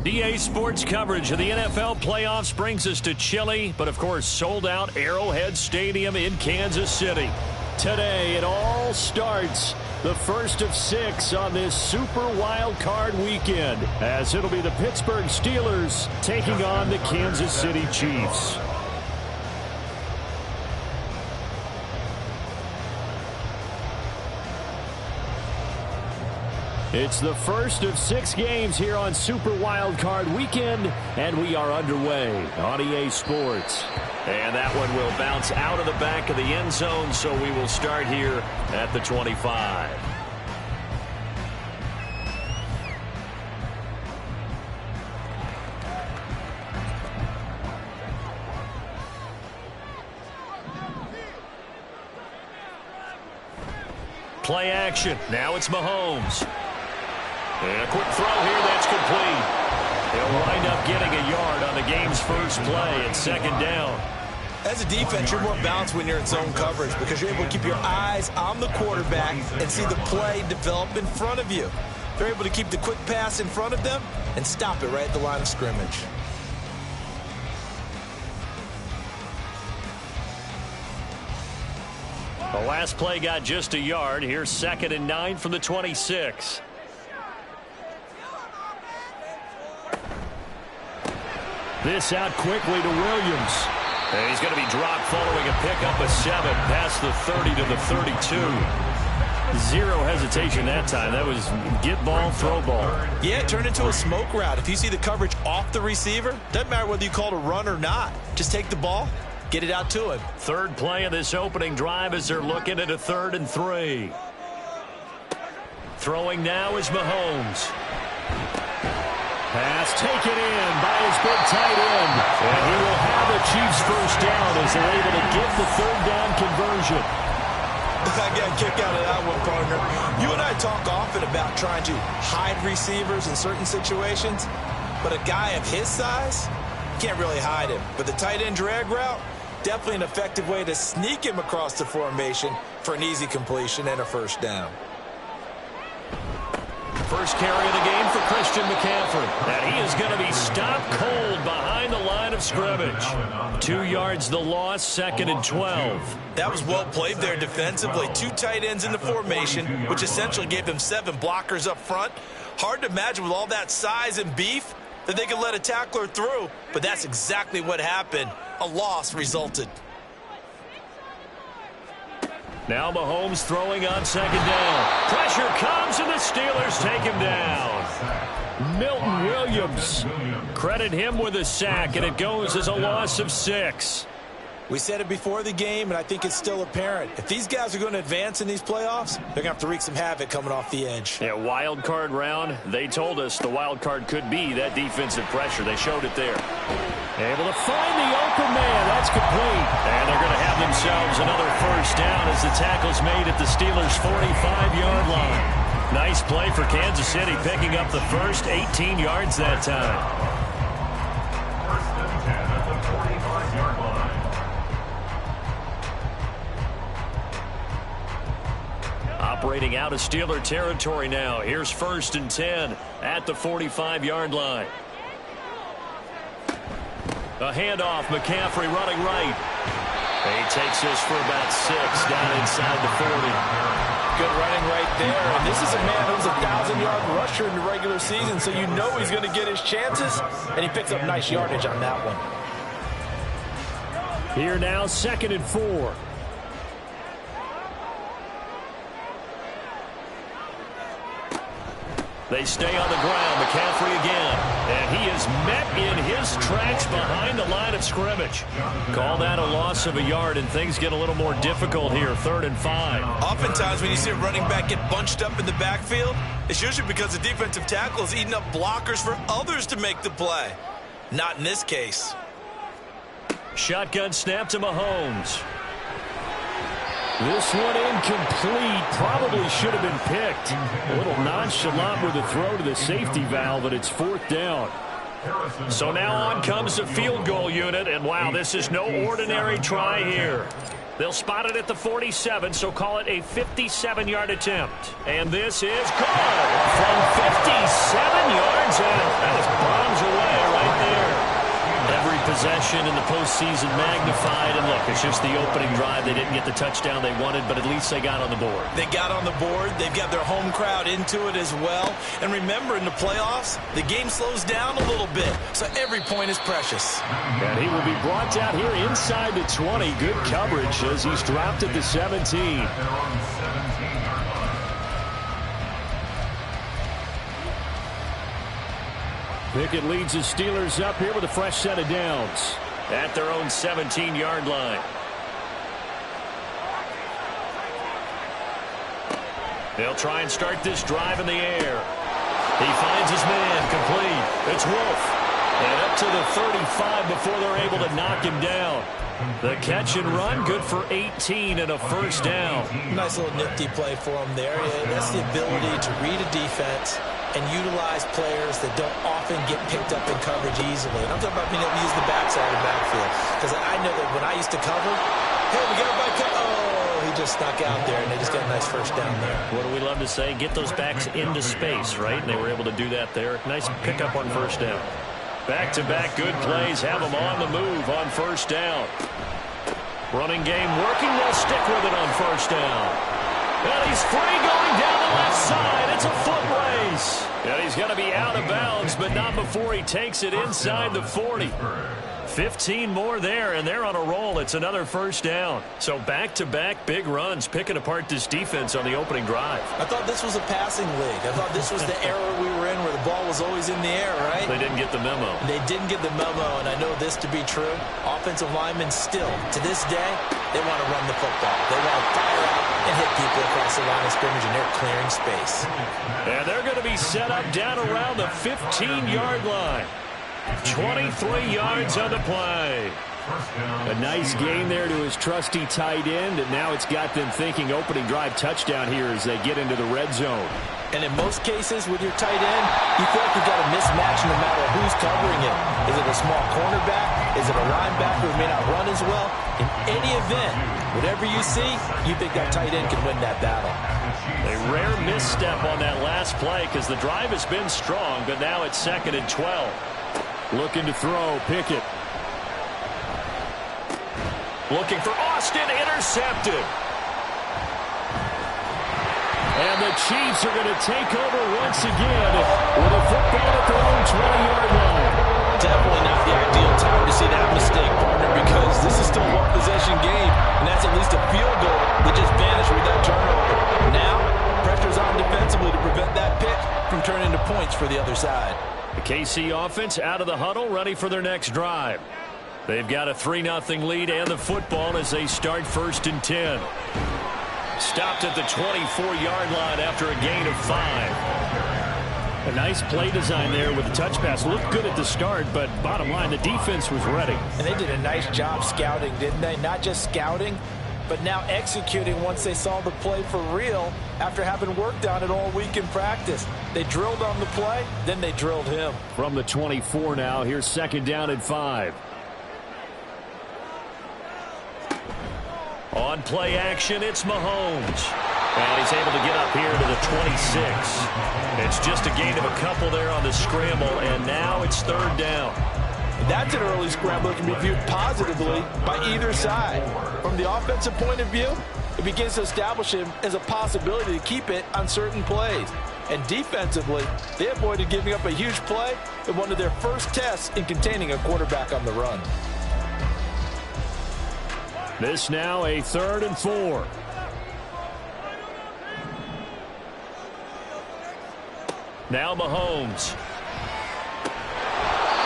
EA Sports coverage of the NFL playoffs brings us to chilly, but of course sold out Arrowhead Stadium in Kansas City. Today it all starts, the first of 6 on this Super Wildcard weekend, as it'll be the Pittsburgh Steelers taking on the Kansas City Chiefs. It's the first of 6 games here on Super Wildcard Weekend, and we are underway on EA Sports. And that one will bounce out of the back of the end zone, so we will start here at the 25. Play action. Now it's Mahomes. And a quick throw here, that's complete. He'll wind up getting a yard on the game's first play at second down. As a defense, you're more balanced when you're in zone coverage because you're able to keep your eyes on the quarterback and see the play develop in front of you. They're able to keep the quick pass in front of them and stop it right at the line of scrimmage. The last play got just a yard. Here's 2nd and 9 from the 26. This out quickly to Williams. And he's going to be dropped following a pickup of 7 past the 30 to the 32. Zero hesitation that time. That was get ball, throw ball. Yeah, it turned into a smoke route. If you see the coverage off the receiver, doesn't matter whether you call it a run or not. Just take the ball, get it out to him. Third play of this opening drive as they're looking at a 3rd and 3. Throwing now is Mahomes. Pass taken in by his big tight end. And he will have the Chiefs first down as they're able to get the 3rd down conversion. I got a kick out of that one, partner. You and I talk often about trying to hide receivers in certain situations, but a guy of his size, can't really hide him. But the tight end drag route, definitely an effective way to sneak him across the formation for an easy completion and a first down. First carry of the game for Christian McCaffrey. And he is going to be stopped cold behind the line of scrimmage. 2 yards the loss, 2nd and 12. That was well played there defensively. 2 tight ends in the formation, which essentially gave them 7 blockers up front. Hard to imagine with all that size and beef that they could let a tackler through, but that's exactly what happened. A loss resulted. Now Mahomes throwing on 2nd down. Pressure comes and the Steelers take him down. Milton Williams. Credit him with a sack, and it goes as a loss of 6. We said it before the game, and I think it's still apparent. If these guys are going to advance in these playoffs, they're going to have to wreak some havoc coming off the edge. Yeah, wild card round. They told us the wild card could be that defensive pressure. They showed it there. Able to find the open man. That's complete. And they're going to have themselves another first down as the tackle's made at the Steelers' 45-yard line. Nice play for Kansas City, picking up the first 18 yards that time. Operating out of Steeler territory now. Here's 1st and 10 at the 45-yard line. A handoff, McCaffrey running right. He takes this for about 6 down inside the 40. Good running right there. And this is a man who's a 1,000-yard rusher in the regular season, so you know he's going to get his chances, and he picks up nice yardage on that one. Here now, 2nd and 4. They stay on the ground. McCaffrey again. And he is met in his tracks behind the line of scrimmage. Call that a loss of a yard, and things get a little more difficult here. 3rd and 5. Oftentimes when you see a running back get bunched up in the backfield, it's usually because the defensive tackle is eating up blockers for others to make the play. Not in this case. Shotgun snap to Mahomes. This one incomplete. Probably should have been picked. A little nonchalant with the throw to the safety valve, but it's 4th down. So now on comes the field goal unit, and wow, this is no ordinary try here. They'll spot it at the 47, so call it a 57-yard attempt. And this is good from 57 yards out. That is bombs away right there. Every possession in the postseason magnified. And look, it's just the opening drive. They didn't get the touchdown they wanted, but at least they got on the board. They got on the board. They've got their home crowd into it as well. And remember, in the playoffs, the game slows down a little bit, so every point is precious. And he will be brought down here inside the 20. Good coverage as he's dropped at the 17. Pickett leads the Steelers up here with a fresh set of downs at their own 17-yard line. They'll try and start this drive in the air. He finds his man complete. It's Wolf. And up to the 35 before they're able to knock him down. The catch and run, good for 18 and a first down. Nice little nifty play for him there. That's the ability to read a defense and utilize players that don't often get picked up in coverage easily. And I'm talking about being able to use the backside of the backfield. Because I know that when I used to cover, hey, we got a back cut. Oh, he just snuck out there, and they just got a nice first down there. What do we love to say? Get those backs into space, right? And they were able to do that there. Nice pickup on first down. Back-to-back good plays. Have them on the move on first down. Running game working. They'll stick with it on first down. And he's free going down the left side. It's a foot race. And he's going to be out of bounds, but not before he takes it inside the 40. 15 more there, and they're on a roll. It's another first down. So back-to-back big runs, picking apart this defense on the opening drive. I thought this was a passing league. I thought this was the era we were in where the ball was always in the air, right? They didn't get the memo. They didn't get the memo, and I know this to be true. Offensive linemen still, to this day, they want to run the football. They want to fire out and hit people across the line of scrimmage, and they're clearing space. And they're going to be set up down around the 15-yard line. 23 yards on the play. A nice gain there to his trusty tight end, and now it's got them thinking opening drive touchdown here as they get into the red zone. And in most cases with your tight end, you feel like you've got a mismatch no matter who's covering it. Is it a small cornerback? Is it a linebacker who may not run as well? In any event, whatever you see, you think that tight end can win that battle. A rare misstep on that last play because the drive has been strong, but now it's 2nd and 12. Looking to throw, Pickett. Looking for Austin, intercepted. And the Chiefs are going to take over once again with a football at their own 20-yard line. Definitely not the ideal time to see that mistake, partner, because this is still a one-possession game, and that's at least a field goal that just vanished with that turnover. Now, pressure's on defensively to prevent that pick from turning into points for the other side. The KC offense out of the huddle, ready for their next drive. They've got a 3-0 lead and the football as they start 1st and 10. Stopped at the 24-yard line after a gain of 5. A nice play design there with the touch pass. Looked good at the start, but bottom line, the defense was ready. And they did a nice job scouting, didn't they? Not just scouting, but now executing once they saw the play for real after having worked on it all week in practice. They drilled on the play, then they drilled him. From the 24 now, here's 2nd down and 5. On play action, it's Mahomes. And he's able to get up here to the 26. It's just a gain of a couple there on the scramble, and now it's 3rd down. That's an early scramble that can be viewed positively by either side. From the offensive point of view, it begins to establish him as a possibility to keep it on certain plays. And defensively, they avoided giving up a huge play in one of their first tests in containing a quarterback on the run. This now a 3rd and 4. Now Mahomes.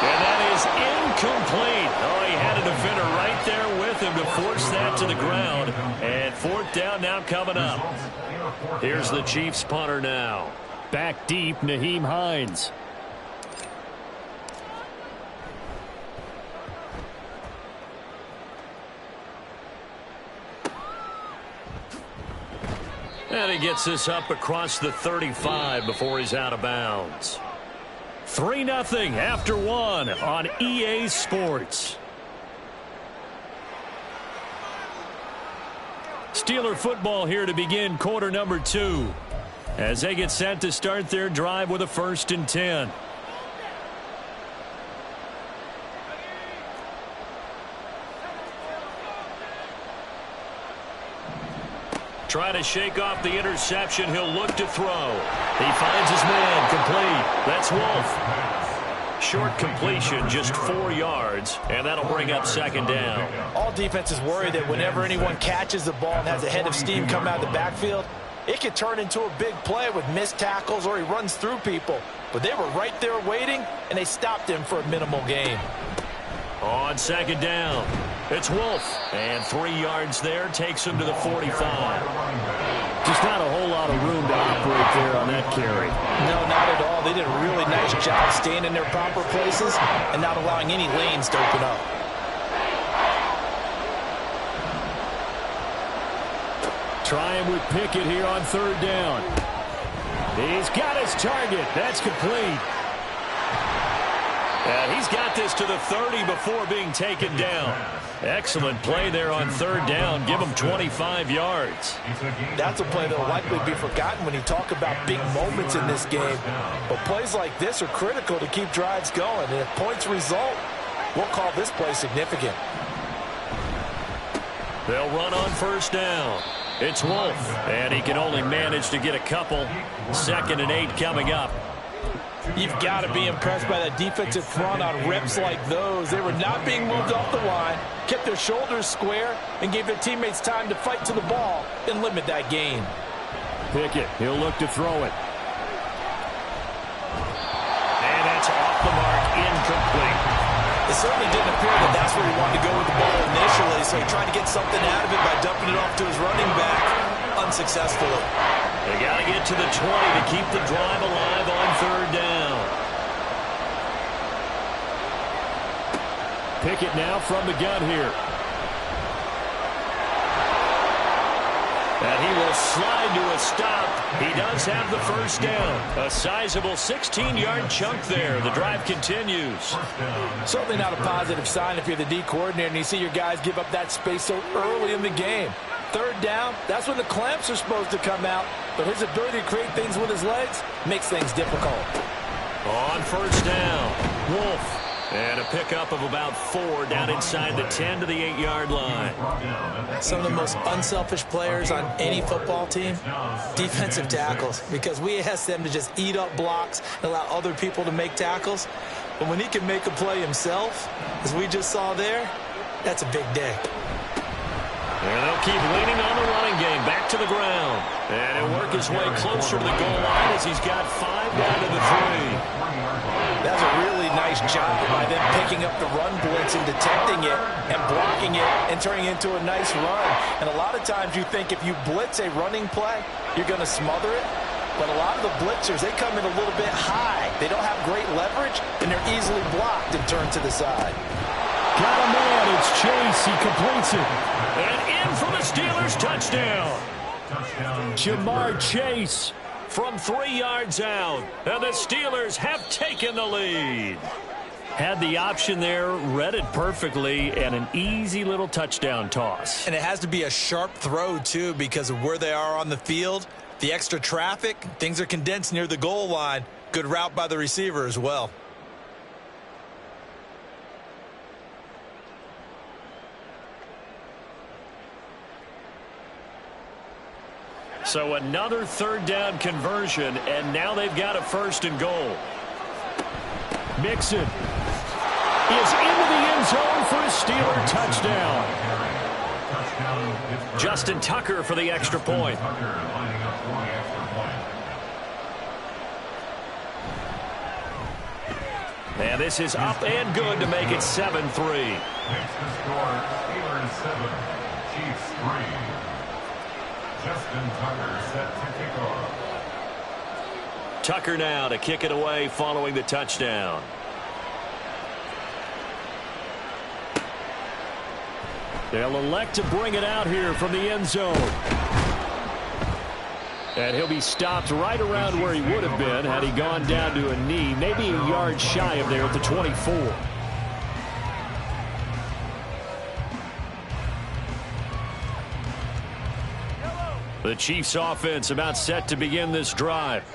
And that is incomplete. Oh, he had a defender right there with him to force that to the ground. And fourth down now coming up. Here's the Chiefs punter now. Back deep, Nyheim Hines. And he gets this up across the 35 before he's out of bounds. 3-0 after one on EA Sports. Steeler football here to begin quarter number 2 as they get set to start their drive with a 1st and 10. Try to shake off the interception. He'll look to throw. He finds his man. Complete. That's Wolf. Short completion, just 4 yards, and that'll bring up 2nd down. All defenses worry that whenever anyone catches the ball and has a head of steam come out of the backfield, it could turn into a big play with missed tackles or he runs through people. But they were right there waiting, and they stopped him for a minimal gain. On 2nd down, it's Wolf. And 3 yards there takes him to the 45. Just not a whole lot of room to operate there on that carry. No, not at all. They did a really nice job staying in their proper places and not allowing any lanes to open up. Trying with Pickett here on 3rd down. He's got his target. That's complete. And he's got this to the 30 before being taken down. Excellent play there on 3rd down. Give him 25 yards. That's a play that will likely be forgotten when you talk about big moments in this game. But plays like this are critical to keep drives going. And if points result, we'll call this play significant. They'll run on 1st down. It's Wolf. And he can only manage to get a couple. 2nd and 8 coming up. You've got to be impressed by that defensive front on reps like those. They were not being moved off the line, kept their shoulders square, and gave their teammates time to fight to the ball and limit that gain. Pickett, he'll look to throw it. And that's off the mark, incomplete. It certainly didn't appear that that's where he wanted to go with the ball initially, so he tried to get something out of it by dumping it off to his running back unsuccessfully. They got to get to the 20 to keep the drive alive on 3rd down. Pickett now from the gun here. And he will slide to a stop. He does have the 1st down. A sizable 16-yard chunk there. The drive continues. Certainly not a positive sign if you're the D coordinator and you see your guys give up that space so early in the game. 3rd down, that's when the clamps are supposed to come out. But his ability to create things with his legs makes things difficult. On 1st down, Wolf. And a pickup of about 4 down inside the 10 to the 8-yard line. Some of the most unselfish players on any football team, defensive tackles, because we ask them to just eat up blocks and allow other people to make tackles. But when he can make a play himself, as we just saw there, that's a big day. And they'll keep leaning on the running game. Back to the ground. And he'll work his way closer to the goal line as he's got 5 down to the 3. That's a really nice job by them picking up the run blitz and detecting it and blocking it and turning it into a nice run. And a lot of times you think if you blitz a running play, you're going to smother it. But a lot of the blitzers, they come in a little bit high. They don't have great leverage, and they're easily blocked and turned to the side. Got a man. It's Chase. He completes it. And in for the Steelers touchdown. Jamar Chase from 3 yards out. And the Steelers have taken the lead. Had the option there, read it perfectly, and an easy little touchdown toss. And it has to be a sharp throw, too, because of where they are on the field. The extra traffic, things are condensed near the goal line. Good route by the receiver as well. So another 3rd down conversion, and now they've got a 1st and goal. Mixon is into the end zone for a Steeler touchdown. Justin Tucker for the extra point. And this is up and good to make it 7-3. Makes the score Steelers 7, Chiefs 3. Justin Tucker set to kick off. Tucker now to kick it away following the touchdown. They'll elect to bring it out here from the end zone. And he'll be stopped right around where he would have been had he gone down to a knee, maybe a yard shy of there at the 24. The Chiefs offense about set to begin this drive.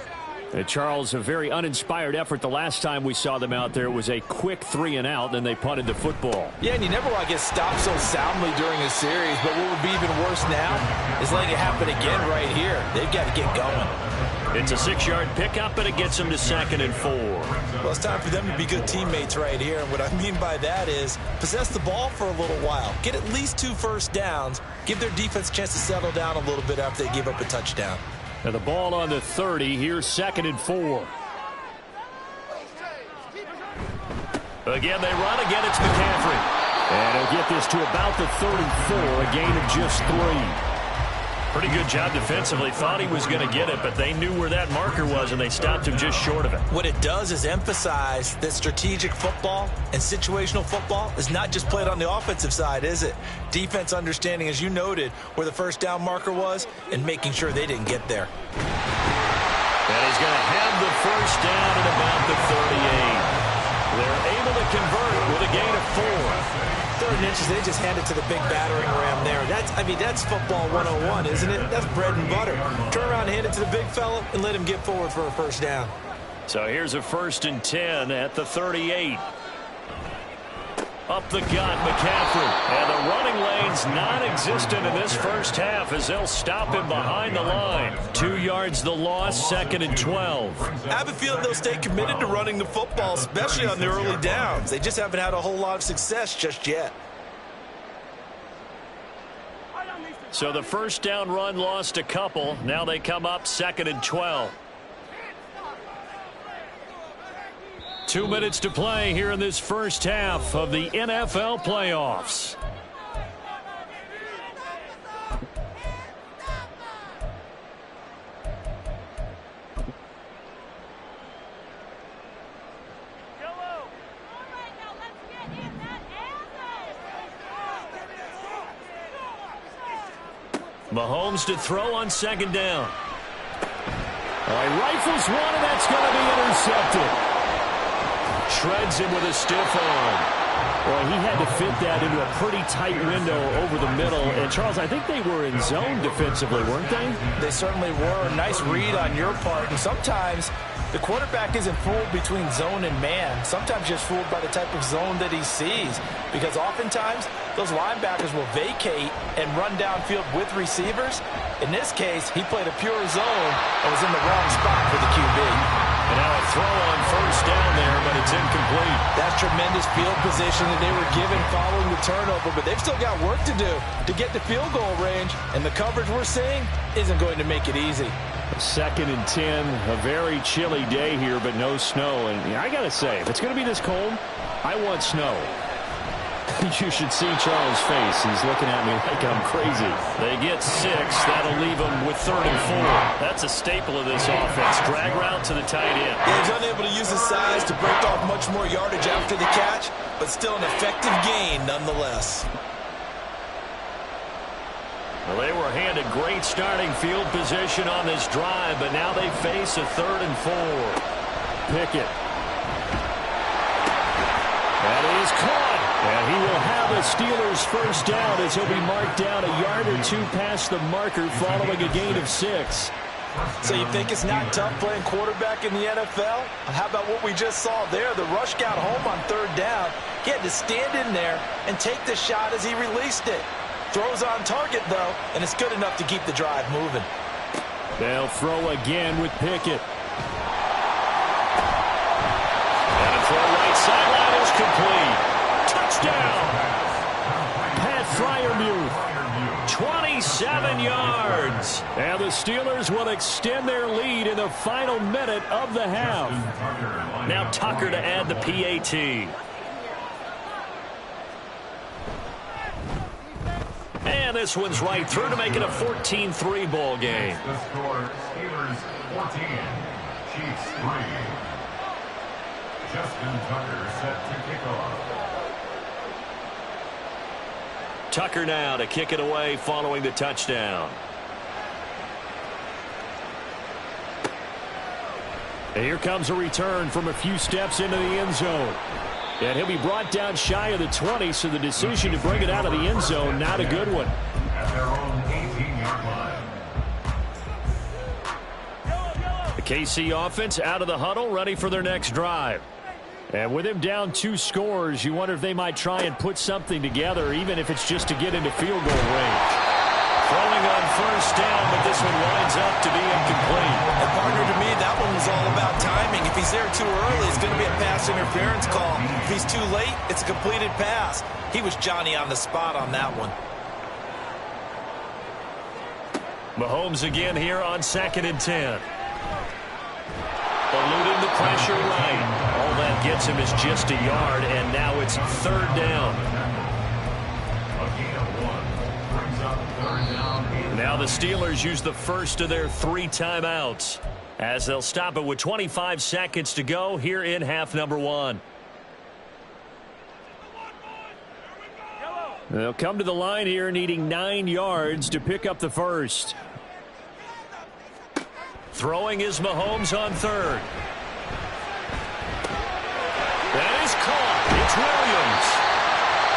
And Charles, a very uninspired effort the last time we saw them out there. It was a quick 3 and out, and they punted the football. Yeah, and you never want to get stopped so soundly during a series, but what would be even worse now is letting it happen again right here. They've got to get going. It's a 6-yard pickup, and it gets them to 2nd and 4. Well, it's time for them to be good teammates right here, and what I mean by that is possess the ball for a little while. Get at least 2 first downs. Give their defense a chance to settle down a little bit after they give up a touchdown. And the ball on the 30. Here's 2nd and 4. Again, they run. Again, it's McCaffrey. And he'll get this to about the 34, a gain of just 3. Pretty good job defensively. Thought he was going to get it, but they knew where that marker was, and they stopped him just short of it. What it does is emphasize that strategic football and situational football is not just played on the offensive side, is it? Defense understanding, as you noted, where the first down marker was and making sure they didn't get there. And he's going to have the first down at about the 38. They're able to convert with a gain of 4. 3rd and inches, they just hand it to the big battering ram there. That's football 101, isn't it? That's bread and butter. Turn around and hand it to the big fella and let him get forward for a first down. So here's a 1st and 10 at the 38. Up the gut, McCaffrey. And the running lane's non-existent in this first half as they'll stop him behind the line. 2 yards the loss, 2nd and 12. I have a feeling they'll stay committed to running the football, especially on the early downs. They just haven't had a whole lot of success just yet. So the first down run lost a couple. Now they come up 2nd and 12. 2 minutes to play here in this first half of the NFL playoffs. Mahomes to throw on 2nd down. All right, rifles one, and that's going to be intercepted. Shreds him with a stiff arm. Well, he had to fit that into a pretty tight window over the middle. And, Charles, I think they were in zone defensively, weren't they? They certainly were. A nice read on your part. And sometimes the quarterback isn't fooled between zone and man. Sometimes just fooled by the type of zone that he sees. Because oftentimes those linebackers will vacate and run downfield with receivers. In this case, he played a pure zone and was in the wrong spot for the QB. And now a throw on 1st down there, but it's incomplete. That's tremendous field position that they were given following the turnover, but they've still got work to do to get to field goal range, and the coverage we're seeing isn't going to make it easy. 2nd and 10, a very chilly day here, but no snow. And I got to say, if it's going to be this cold, I want snow. You should see Charles' face. He's looking at me like I'm crazy. They get 6. That'll leave them with 3rd and 4. That's a staple of this offense. Drag route to the tight end. Yeah, he's unable to use his size to break off much more yardage after the catch, but still an effective gain nonetheless. Well, they were handed great starting field position on this drive, but now they face a 3rd and 4. Pickett. That is caught. And he will have a Steelers first down as he'll be marked down a yard or 2 past the marker following a gain of 6. So you think it's not tough playing quarterback in the NFL? How about what we just saw there? The rush got home on 3rd down. He had to stand in there and take the shot as he released it. Throws on target, though, and it's good enough to keep the drive moving. They'll throw again with Pickett. And a throw right sideline is complete. Touchdown! Pat Freiermuth. 27 yards. And the Steelers will extend their lead in the final minute of the half. Now Tucker to add the PAT. And this one's right through to make it a 14-3 ball game. The score, Steelers 14, Chiefs 3. Justin Tucker set to kick off. Tucker now to kick it away following the touchdown. And here comes a return from a few steps into the end zone. And he'll be brought down shy of the 20, so the decision to bring it out of the end zone, not a good one. At their own 18-yard line. The KC offense out of the huddle, ready for their next drive. And with him down 2 scores, you wonder if they might try and put something together, even if it's just to get into field goal range. Throwing on first down, but this one winds up to be incomplete. And partner, to me, that one was all about timing. If he's there too early, it's going to be a pass interference call. If he's too late, it's a completed pass. He was Johnny on the spot on that one. Mahomes again here on 2nd and 10. Eluding the pressure right. All that gets him is just a yard, and now it's 3rd down. Now the Steelers use the first of their 3 timeouts as they'll stop it with 25 seconds to go here in half number 1. They'll come to the line here needing 9 yards to pick up the first. Throwing is Mahomes on 3rd. That is caught. It's Williams.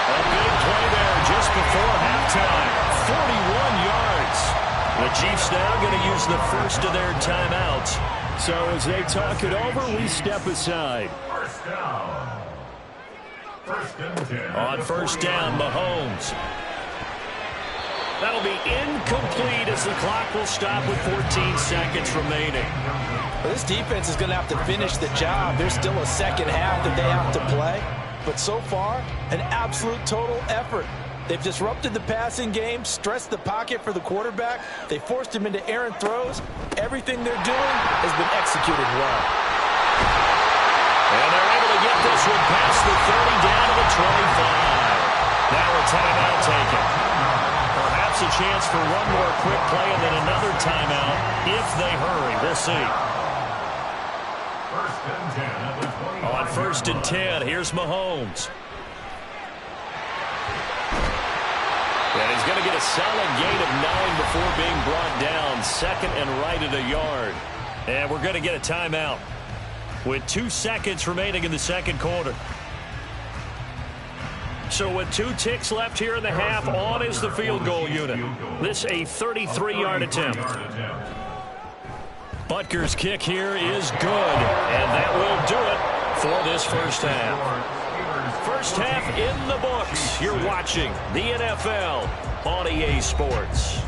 A big play there just before halftime. 41 yards. The Chiefs now going to use the first of their timeouts. So as they talk it over, we step aside. First down. 1st and 10. On first down, Mahomes. That'll be incomplete as the clock will stop with 14 seconds remaining. Well, this defense is going to have to finish the job. There's still a second half that they have to play. But so far, an absolute total effort. They've disrupted the passing game, stressed the pocket for the quarterback. They forced him into errant throws. Everything they're doing has been executed well. And they're able to get this one past the 30 down to the 25. Now a timeout taken. Perhaps a chance for one more quick play and then another timeout if they hurry. We'll see. 1st and 10 at the 25. On 1st and 10, here's Mahomes. And he's going to get a solid gain of 9 before being brought down. 2nd and right at a yard. And we're going to get a timeout with 2 seconds remaining in the 2nd quarter. So with 2 ticks left here in the half, on is the field goal unit. This a 33-yard attempt. Butker's kick here is good, and that will do it for this first half. First half in the books. You're watching the NFL on EA Sports.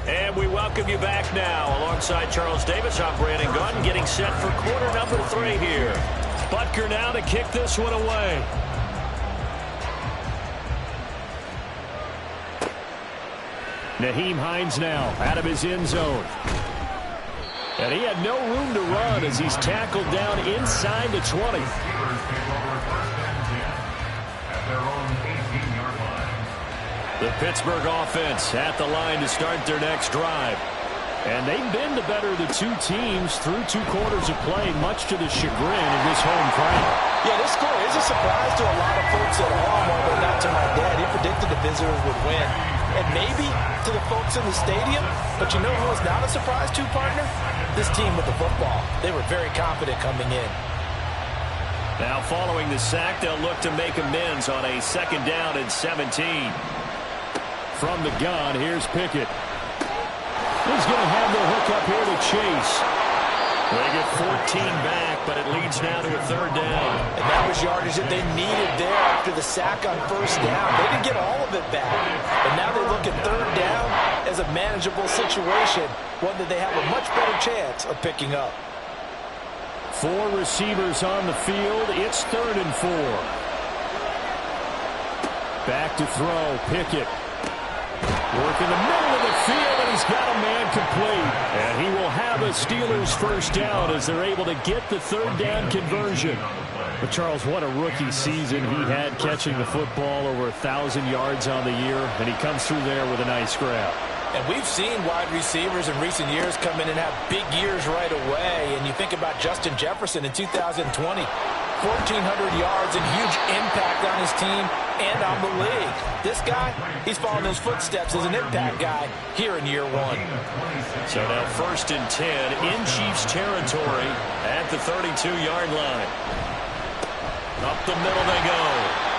And we welcome you back now. Alongside Charles Davis, I'm Brandon Gunn, getting set for quarter number 3 here. Butker now to kick this one away. Nyheim Hines now out of his end zone. And he had no room to run as he's tackled down inside the 20. The Pittsburgh offense at the line to start their next drive. And they've been the better of the 2 teams through 2 quarters of play, much to the chagrin of this home crowd. Yeah, this score is a surprise to a lot of folks at home, although not to my dad. He predicted the visitors would win. And maybe to the folks in the stadium, but you know who was not a surprise to, partner? This team with the football. They were very confident coming in. Now following the sack, they'll look to make amends on a 2nd down and 17. From the gun, here's Pickett. He's going to have the hook up here to Chase. They get 14 back, but it leads now to a 3rd down. And that was yardage that they needed there after the sack on first down. They didn't get all of it back. But now they look at 3rd down as a manageable situation, one that they have a much better chance of picking up. 4 receivers on the field. It's 3rd and 4. Back to throw. Pickett. Work in the middle of the field, and he's got a man complete. And he will have a Steelers first down as they're able to get the 3rd down conversion. But, Charles, what a rookie season he had catching the football, over 1,000 yards on the year, and he comes through there with a nice grab. And we've seen wide receivers in recent years come in and have big years right away. And you think about Justin Jefferson in 2020, 1,400 yards and huge impact on his team and on the league. This guy, he's following those footsteps as an impact guy here in year 1. So now 1st and 10 in Chiefs territory at the 32-yard line. Up the middle they go.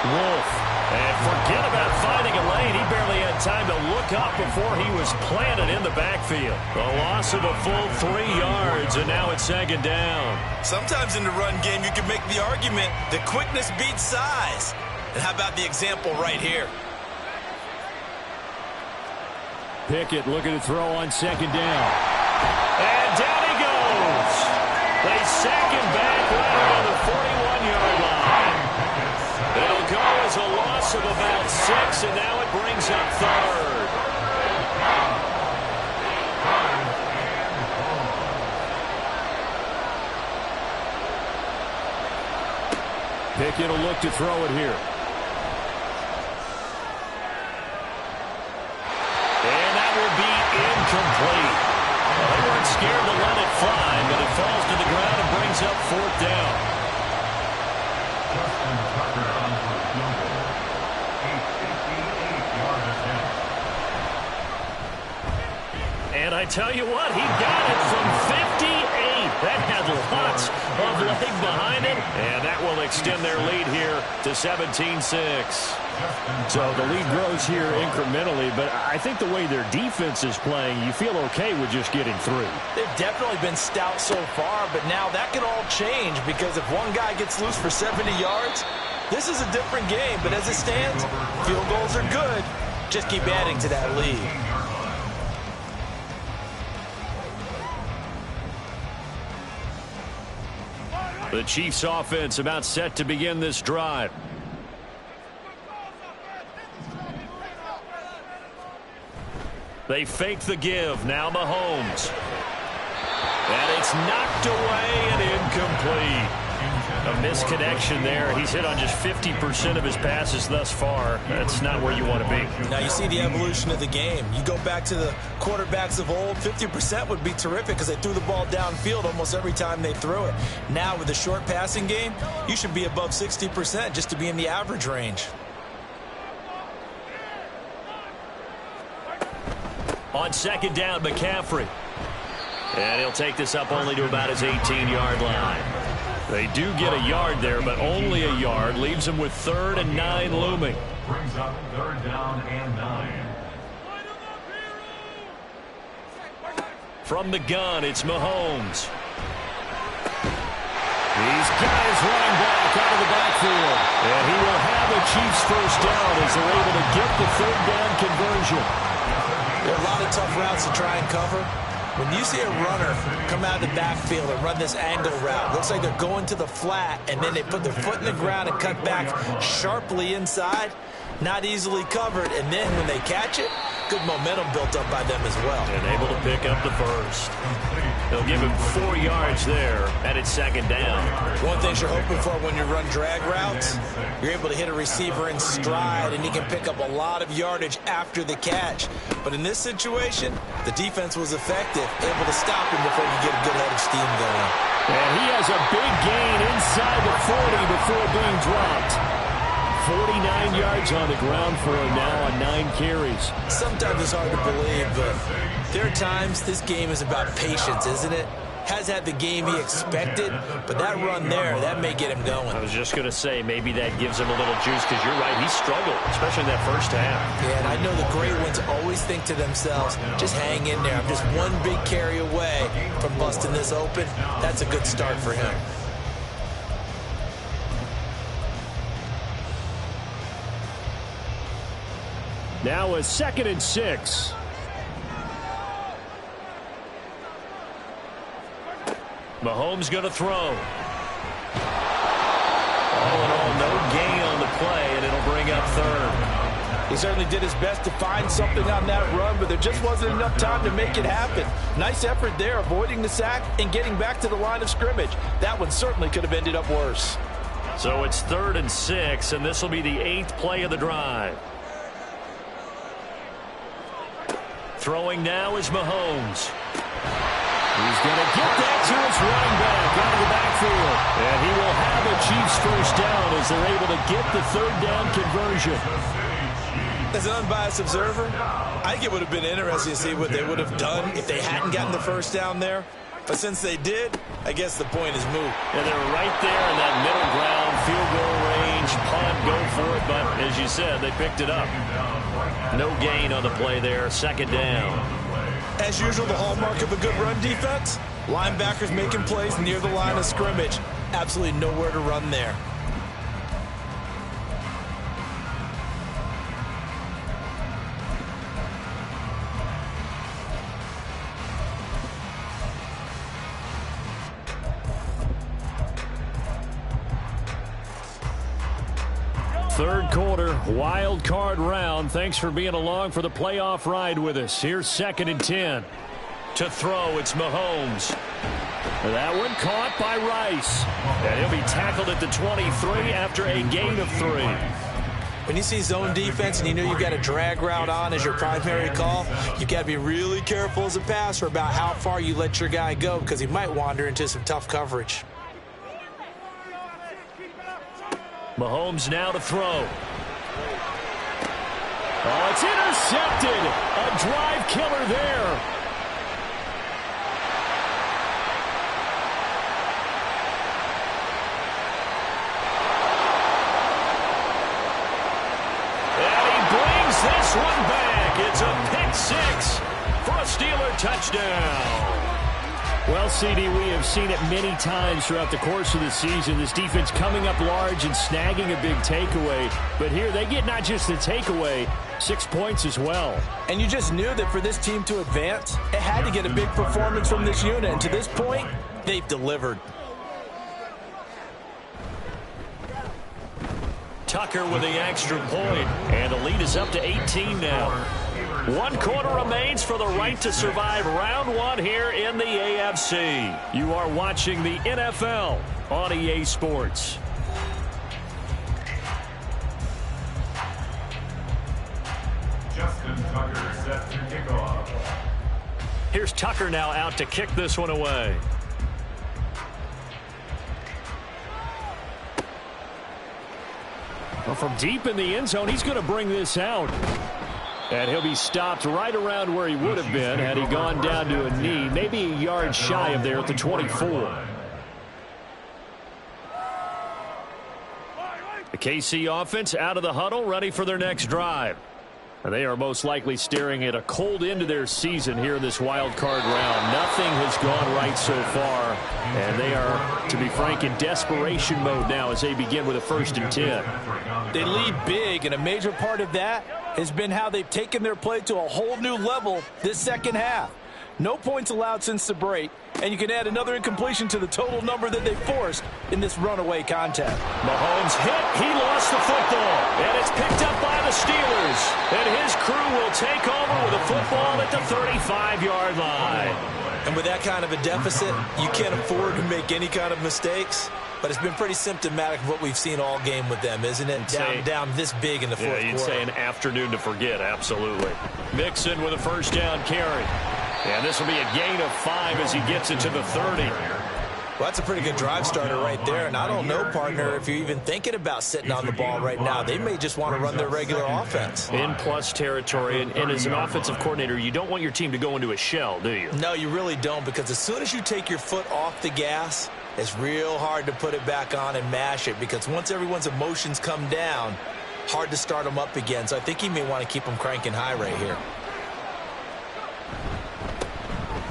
Wolf. And forget about finding a lane. He barely had time to look up before he was planted in the backfield. A loss of a full 3 yards, and now it's 2nd down. Sometimes in the run game, you can make the argument that quickness beats size. And how about the example right here? Pickett looking to throw on 2nd down. And down he goes. They sack him back right on the 41-yard line. It'll go as a loss of about 6, and now it brings up 3rd. Pickett will look to throw it here. And that will be incomplete. Well, they weren't scared to let it fly, but it falls to the ground and brings up 4th down. Justin Tucker on for field goal. A 58-yard attempt. And I tell you what, he got it from 58. That had lots of leg behind it. And that will extend their lead here to 17-6. So the lead grows here incrementally, but I think the way their defense is playing, you feel okay with just getting through. They've definitely been stout so far, but now that can all change because if one guy gets loose for 70 yards, this is a different game. But as it stands, field goals are good. Just keep adding to that lead. The Chiefs offense about set to begin this drive. They fake the give. Now Mahomes. And it's knocked away and incomplete. A misconnection there. He's hit on just 50% of his passes thus far. That's not where you want to be. Now you see the evolution of the game. You go back to the quarterbacks of old, 50% would be terrific because they threw the ball downfield almost every time they threw it. Now with the short passing game, you should be above 60% just to be in the average range. On 2nd down, McCaffrey. And he'll take this up only to about his 18-yard line. They do get a yard there, but only a yard. Leaves him with 3rd and 9 looming. Brings up 3rd down and 9. From the gun, it's Mahomes. These guys running back out of the backfield. And he will have a Chiefs first down as they're able to get the 3rd down conversion. There are a lot of tough routes to try and cover. When you see a runner come out of the backfield and run this angle route, looks like they're going to the flat, and then they put their foot in the ground and cut back sharply inside, not easily covered. And then when they catch it, good momentum built up by them as well. And able to pick up the first. They'll give him 4 yards there, and it's 2nd down. One thing you're hoping for when you run drag routes, you're able to hit a receiver in stride, and he can pick up a lot of yardage after the catch. But in this situation, the defense was effective, able to stop him before you get a good head of steam going. And he has a big gain inside the 40 before being dropped. 49 yards on the ground for him now on 9 carries. Sometimes it's hard to believe, but there are times this game is about patience, isn't it? Has had the game he expected, but that run there, that may get him going. I was just going to say, maybe that gives him a little juice, because you're right, he struggled, especially in that first half. Yeah, and I know the great ones always think to themselves, just hang in there. I'm just one big carry away from busting this open. That's a good start for him. Now a 2nd and 6. Mahomes going to throw. All in all, no gain on the play, and it'll bring up third. He certainly did his best to find something on that run, but there just wasn't enough time to make it happen. Nice effort there, avoiding the sack and getting back to the line of scrimmage. That one certainly could have ended up worse. So it's 3rd and 6, and this will be the 8th play of the drive. Throwing now is Mahomes. He's going to get that to his running back out of the backfield. And he will have a Chiefs first down as they're able to get the 3rd down conversion. As an unbiased observer, I think it would have been interesting to see what they would have done if they hadn't gotten the first down there. But since they did, I guess the point is moot. And they're right there in that middle ground, field goal range, punt, go for it. But as you said, they picked it up. No gain on the play there, 2nd down. As usual, the hallmark of a good run defense, linebackers making plays near the line of scrimmage. Absolutely nowhere to run there. Third quarter, wild card round. Thanks for being along for the playoff ride with us. Here's 2nd and 10. To throw, it's Mahomes. That one caught by Rice. And he'll be tackled at the 23 after a gain of 3. When you see zone defense and you know you've got a drag route on as your primary call, you've got to be really careful as a passer about how far you let your guy go because he might wander into some tough coverage. Mahomes now to throw. Oh, it's intercepted. A drive killer there. And he brings this one back. It's a pick 6 for a Steeler touchdown. Well, CD, we have seen it many times throughout the course of the season. This defense coming up large and snagging a big takeaway. But here they get not just the takeaway, 6 points as well. And you just knew that for this team to advance, it had to get a big performance from this unit. And to this point, they've delivered. Tucker with the extra point. And the lead is up to 18 now. 1 quarter remains for the right to survive round 1 here in the AFC. You are watching the NFL on EA Sports. Justin Tucker set to kick off. Here's Tucker now out to kick this one away. Well, from deep in the end zone, he's going to bring this out. And he'll be stopped right around where he would have been had he gone down to a knee, maybe a yard shy of there at the 24. The KC offense out of the huddle, ready for their next drive. And they are most likely staring at a cold end to their season here in this wild card round. Nothing has gone right so far, and they are, to be frank, in desperation mode now as they begin with a 1st and 10. They lead big, and a major part of that has been how they've taken their play to a whole new level this second half. No points allowed since the break, and you can add another incompletion to the total number that they forced in this runaway contest. Mahomes hit. He lost the football, and it's picked up by the Steelers. And his crew will take over with a football at the 35-yard line. And with that kind of a deficit, you can't afford to make any kind of mistakes. But it's been pretty symptomatic of what we've seen all game with them, isn't it? Down this big in the fourth quarter. Yeah, you'd say an afternoon to forget, absolutely. Mixon with a 1st down carry. And this will be a gain of 5 as he gets it to the 30. Well, that's a pretty good drive starter right there. And I don't know, partner, if you're even thinking about sitting on the ball right now. They may just want to run their regular offense. In plus territory. And as an offensive coordinator, you don't want your team to go into a shell, do you? No, you really don't. Because as soon as you take your foot off the gas, it's real hard to put it back on and mash it. Because once everyone's emotions come down, hard to start them up again. So I think he may want to keep them cranking high right here.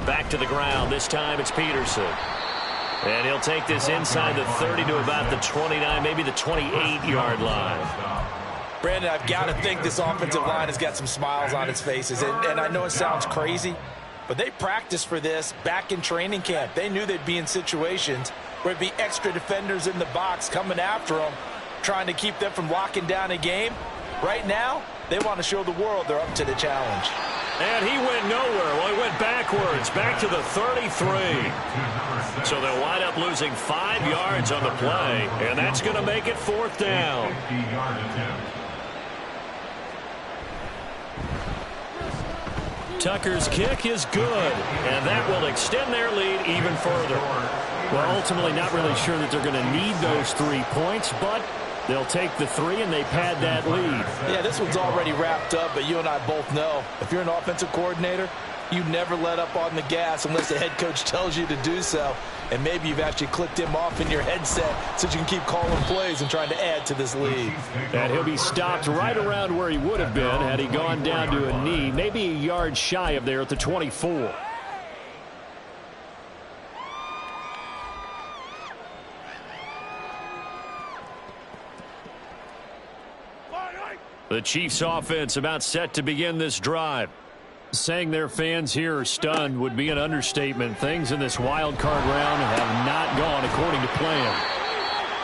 Back to the ground. This time it's Peterson. And he'll take this inside the 30 to about the 29, maybe the 28-yard line. Brandon, I've got to think this offensive line has got some smiles on its faces. And I know it sounds crazy, but they practiced for this back in training camp. They knew they'd be in situations where there'd be extra defenders in the box coming after them, trying to keep them from locking down a game. Right now, they want to show the world they're up to the challenge. And he went nowhere. Well, he went backwards, back to the 33. So they'll wind up losing 5 yards on the play, and that's going to make it 4th down. Tucker's kick is good, and that will extend their lead even further. Well, ultimately not really sure that they're going to need those 3 points, but they'll take the 3 and they pad that lead. Yeah, this one's already wrapped up, but you and I both know if you're an offensive coordinator, you never let up on the gas unless the head coach tells you to do so. And maybe you've actually clicked him off in your headset so you can keep calling plays and trying to add to this lead. And he'll be stopped right around where he would have been had he gone down to a knee, maybe a yard shy of there at the 24. The Chiefs offense about set to begin this drive. Saying their fans here are stunned would be an understatement. Things in this wild card round have not gone according to plan.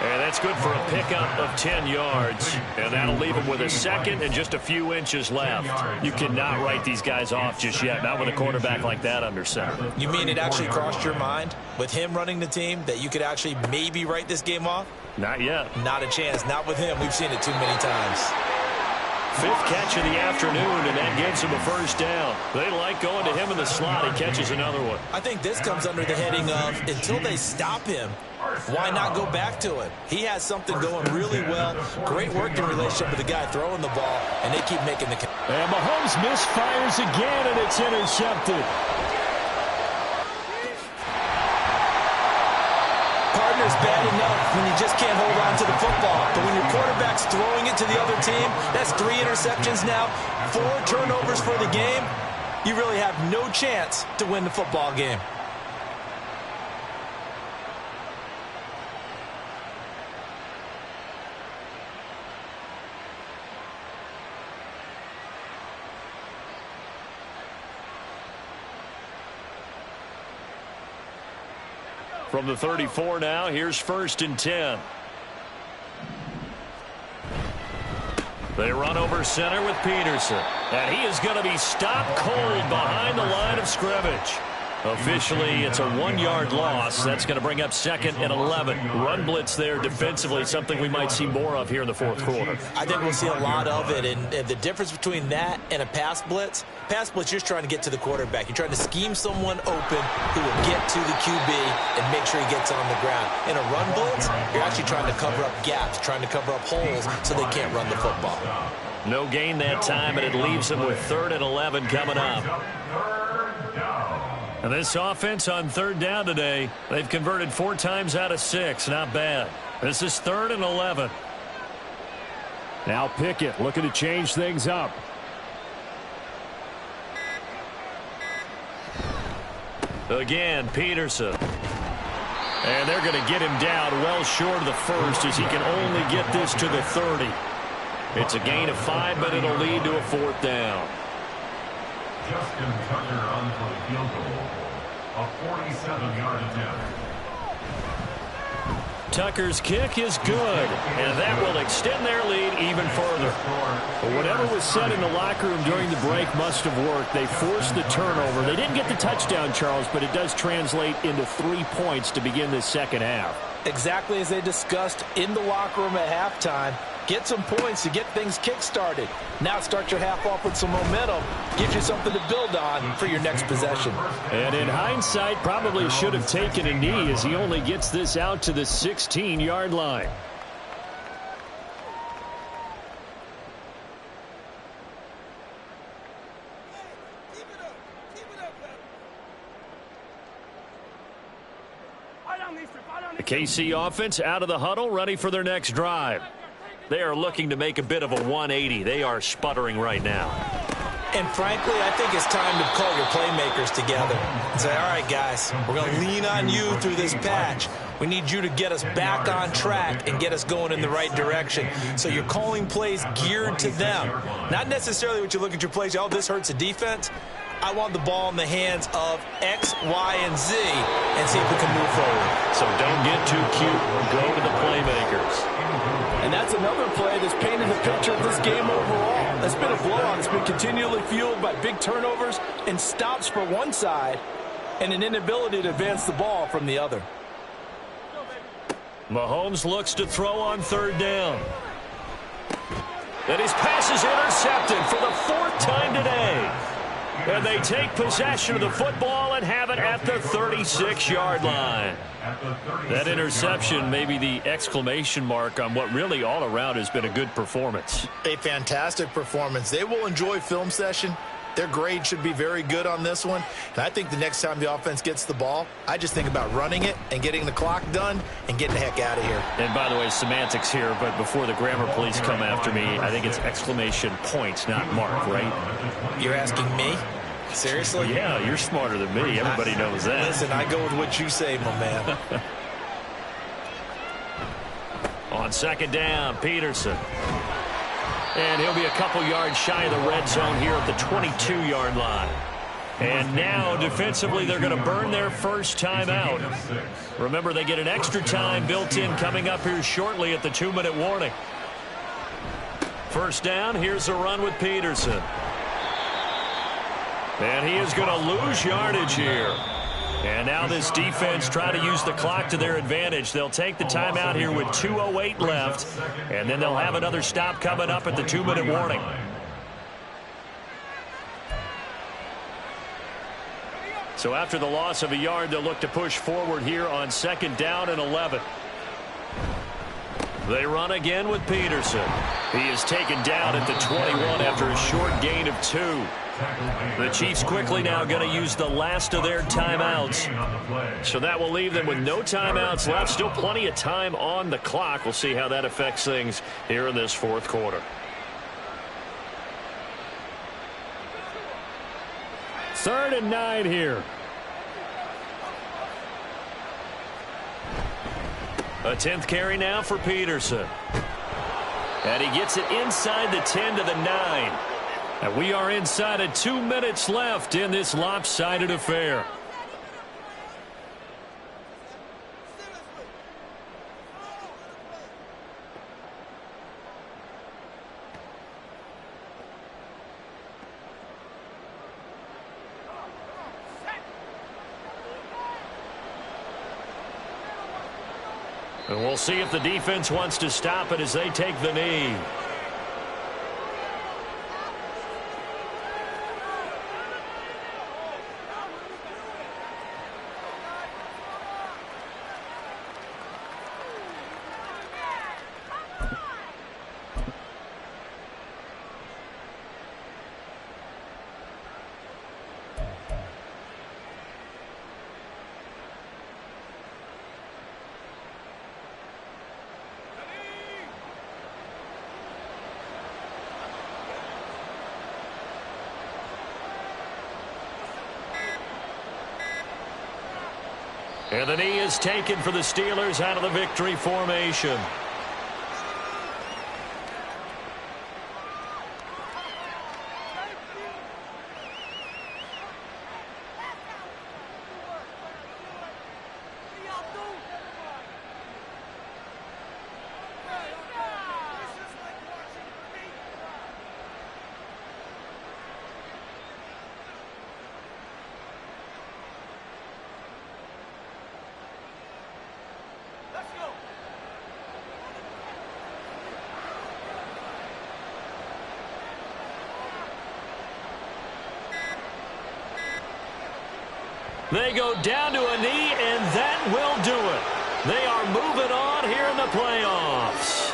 And that's good for a pickup of 10 yards. And that'll leave them with a second and just a few inches left. You cannot write these guys off just yet, not with a quarterback like that under center. You mean it actually crossed your mind with him running the team that you could actually maybe write this game off? Not yet. Not a chance. Not with him. We've seen it too many times. 5th catch of the afternoon, and that gets him a 1st down. They like going to him in the slot. He catches another one. I think this comes under the heading of until they stop him, why not go back to it? He has something going really well. Great working relationship with the guy throwing the ball, and they keep making the catch. And Mahomes misfires again, and it's intercepted. Partner's bad enough when you just can't hold on to the football. But when your quarterback's throwing it to the other team, that's 3 interceptions now, 4 turnovers for the game. You really have no chance to win the football game. From the 34 now, here's 1st and 10. They run over center with Peterson. And he is going to be stopped cold behind the line of scrimmage. Officially, it's a 1-yard loss. That's going to bring up 2nd and 11. Run blitz there defensively, something we might see more of here in the 4th quarter. I think we'll see a lot of it. And the difference between that and a pass blitz, you're just trying to get to the quarterback. You're trying to scheme someone open who will get to the QB and make sure he gets on the ground. In a run blitz, you're actually trying to cover up gaps, trying to cover up holes so they can't run the football. No gain that time, and it leaves them with 3rd and 11 coming up. And this offense on 3rd down today, they've converted 4 times out of 6. Not bad. This is 3rd and 11. Now Pickett looking to change things up. Again, Peterson. And they're going to get him down well short of the 1st as he can only get this to the 30. It's a gain of 5, but it'll lead to a 4th down. Justin Tucker on for the field goal. A 47-yard attempt. Tucker's kick is good, and that will extend their lead even further. But whatever was said in the locker room during the break must have worked. They forced the turnover. They didn't get the touchdown, Charles, but it does translate into 3 points to begin this 2nd half. Exactly as they discussed in the locker room at halftime. Get some points to get things kick-started. Now start your half off with some momentum. Gives you something to build on for your next possession. And in hindsight, probably should have taken a knee as he only gets this out to the 16-yard line. The KC offense out of the huddle, ready for their next drive. They are looking to make a bit of a 180. They are sputtering right now. And frankly, I think it's time to call your playmakers together and say, all right, guys, we're going to lean on you through this patch. We need you to get us back on track and get us going in the right direction. So you're calling plays geared to them. Not necessarily what you look at your plays, oh, this hurts the defense. I want the ball in the hands of X, Y, and Z and see if we can move forward. So don't get too cute. Go to the playmakers. And that's another play that's painted the picture of this game overall. That's been a blowout. It's been continually fueled by big turnovers and stops for one side and an inability to advance the ball from the other. Mahomes looks to throw on third down. And his pass is intercepted for the fourth time today. And they take possession of the football and have it at the 36-yard line. That interception may be the exclamation mark on what really all around has been a good performance. A fantastic performance. They will enjoy film session. Their grade should be very good on this one. And I think the next time the offense gets the ball, I just think about running it and getting the clock done and getting the heck out of here. And by the way, semantics here, but before the grammar police come after me, I think it's exclamation point, not mark, right? You're asking me? Seriously? Yeah, you're smarter than me. Everybody knows that. Listen, I go with what you say, my man. On second down, Peterson. And he'll be a couple yards shy of the red zone here at the 22-yard line. And now, defensively, they're going to burn their first time out. Remember, they get an extra time built in coming up here shortly at the 2-minute warning. First down, here's a run with Peterson. And he is going to lose yardage here. And now this defense trying to use the clock to their advantage. They'll take the timeout here with 2:08 left. And then they'll have another stop coming up at the 2-minute warning. So after the loss of a yard, they'll look to push forward here on second down and 11. They run again with Peterson. He is taken down at the 21 after a short gain of 2. The Chiefs quickly now going to use the last of their timeouts. So that will leave them with no timeouts left. Still plenty of time on the clock. We'll see how that affects things here in this fourth quarter. Third and 9 here. A 10th carry now for Peterson. And he gets it inside the 10 to the 9. And we are inside of 2 minutes left in this lopsided affair. And we'll see if the defense wants to stop it as they take the knee. And the knee is taken for the Steelers out of the victory formation. They go down to a knee, and that will do it. They are moving on here in the playoffs.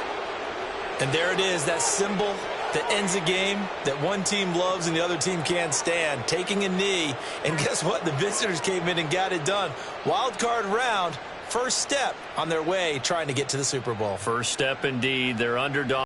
And there it is, that symbol that ends a game that one team loves and the other team can't stand, taking a knee. And guess what? The visitors came in and got it done. Wild card round, first step on their way trying to get to the Super Bowl. First step indeed. They're underdog.